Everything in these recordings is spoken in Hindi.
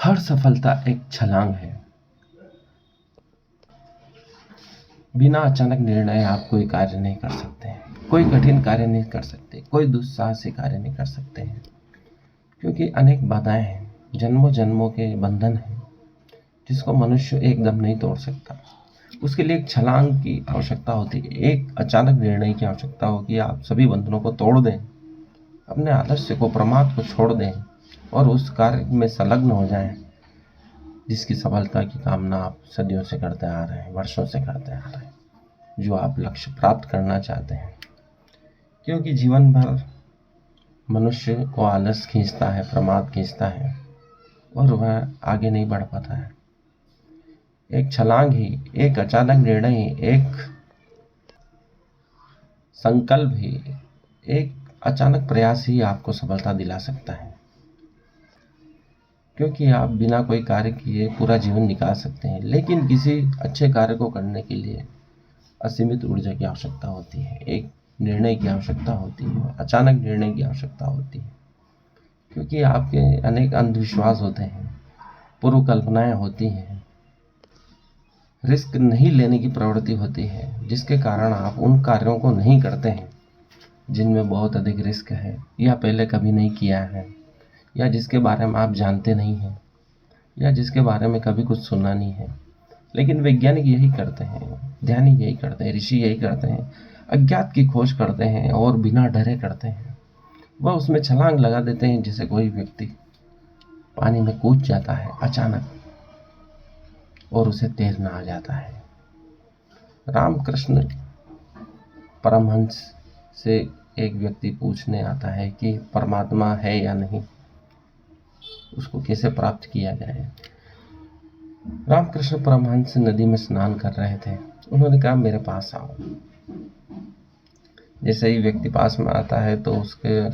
हर सफलता एक छलांग है। बिना अचानक निर्णय आप कोई कार्य नहीं कर सकते हैं, कोई कठिन कार्य नहीं कर सकते, कोई दुस्साहसी कार्य नहीं कर सकते हैं, क्योंकि अनेक बाधाएं हैं, जन्मों जन्मों के बंधन हैं जिसको मनुष्य एकदम नहीं तोड़ सकता। उसके लिए एक छलांग की आवश्यकता होती है, एक अचानक निर्णय की आवश्यकता हो कि आप सभी बंधनों को तोड़ दें, अपने आलस्य को, प्रमाद को छोड़ दें और उस कार्य में संलग्न हो जाएं जिसकी सफलता की कामना आप सदियों से करते आ रहे हैं, वर्षों से करते आ रहे हैं, जो आप लक्ष्य प्राप्त करना चाहते हैं। क्योंकि जीवन भर मनुष्य को आलस खींचता है, प्रमाद खींचता है और वह आगे नहीं बढ़ पाता है। एक छलांग ही, एक अचानक निर्णय ही, एक संकल्प ही, एक अचानक प्रयास ही आपको सफलता दिला सकता है। क्योंकि आप बिना कोई कार्य किए पूरा जीवन निकाल सकते हैं, लेकिन किसी अच्छे कार्य को करने के लिए असीमित ऊर्जा की आवश्यकता होती है, एक निर्णय की आवश्यकता होती है, अचानक निर्णय की आवश्यकता होती है। क्योंकि आपके अनेक अंधविश्वास होते हैं, पूर्व कल्पनाएं होती हैं, रिस्क नहीं लेने की प्रवृत्ति होती है, जिसके कारण आप उन कार्यों को नहीं करते हैं जिनमें बहुत अधिक रिस्क है, या पहले कभी नहीं किया है, या जिसके बारे में आप जानते नहीं हैं, या जिसके बारे में कभी कुछ सुना नहीं है। लेकिन वैज्ञानिक यही करते हैं, ध्यानी यही करते हैं, ऋषि यही करते हैं, अज्ञात की खोज करते हैं और बिना डरे करते हैं। वह उसमें छलांग लगा देते हैं, जैसे कोई व्यक्ति पानी में कूद जाता है अचानक और उसे तैरना आ जाता है। रामकृष्ण परमहंस से एक व्यक्ति पूछने आता है कि परमात्मा है या नहीं, उसको कैसे प्राप्त किया जाए। रामकृष्ण परमहंस नदी में स्नान कर रहे थे। उन्होंने कहा, मेरे पास आओ। जैसे ही व्यक्ति पास में आता है तो उसके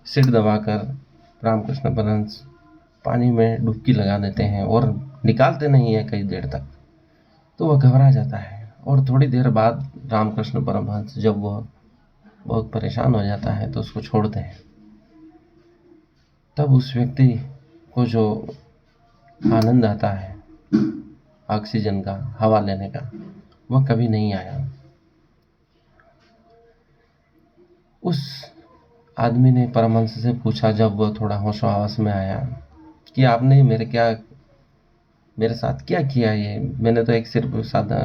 सिर दबाकर रामकृष्ण परमहंस पानी में डुबकी लगा देते हैं और निकालते नहीं है कई देर तक। तो वह घबरा जाता है और थोड़ी देर बाद रामकृष्ण परमहंस जब वह बहुत परेशान हो जाता है तो उसको छोड़ते हैं। तब उस व्यक्ति को जो आनंद आता है ऑक्सीजन का, हवा लेने का, वह कभी नहीं आया। उस आदमी ने परमहंस से पूछा, जब वह थोड़ा होश हवास में आया, कि आपने मेरे साथ क्या किया? ये मैंने तो एक सिर्फ सादा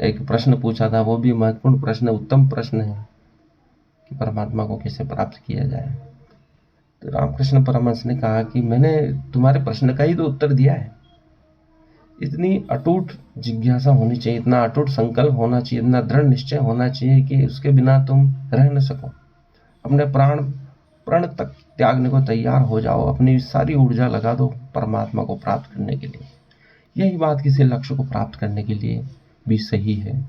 एक प्रश्न पूछा था, वो भी महत्वपूर्ण प्रश्न, उत्तम प्रश्न है कि परमात्मा को कैसे प्राप्त किया जाए। तो रामकृष्ण परमहंस ने कहा कि मैंने तुम्हारे प्रश्न का ही तो उत्तर दिया है। इतनी अटूट जिज्ञासा होनी चाहिए, इतना अटूट संकल्प होना चाहिए, इतना दृढ़ निश्चय होना चाहिए कि उसके बिना तुम रह न सको। अपने प्रण तक त्यागने को तैयार हो जाओ, अपनी सारी ऊर्जा लगा दो परमात्मा को प्राप्त करने के लिए। यही बात किसी लक्ष्य को प्राप्त करने के लिए भी सही है।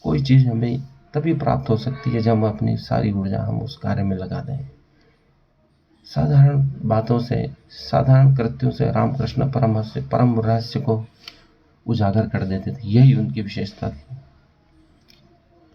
कोई चीज़ हमें तभी प्राप्त हो सकती है जब हम अपनी सारी ऊर्जा हम उस कार्य में लगा दें। साधारण बातों से, साधारण कृत्यों से रामकृष्ण परमहंस परम रहस्य को उजागर कर देते थे। यही उनकी विशेषता थी।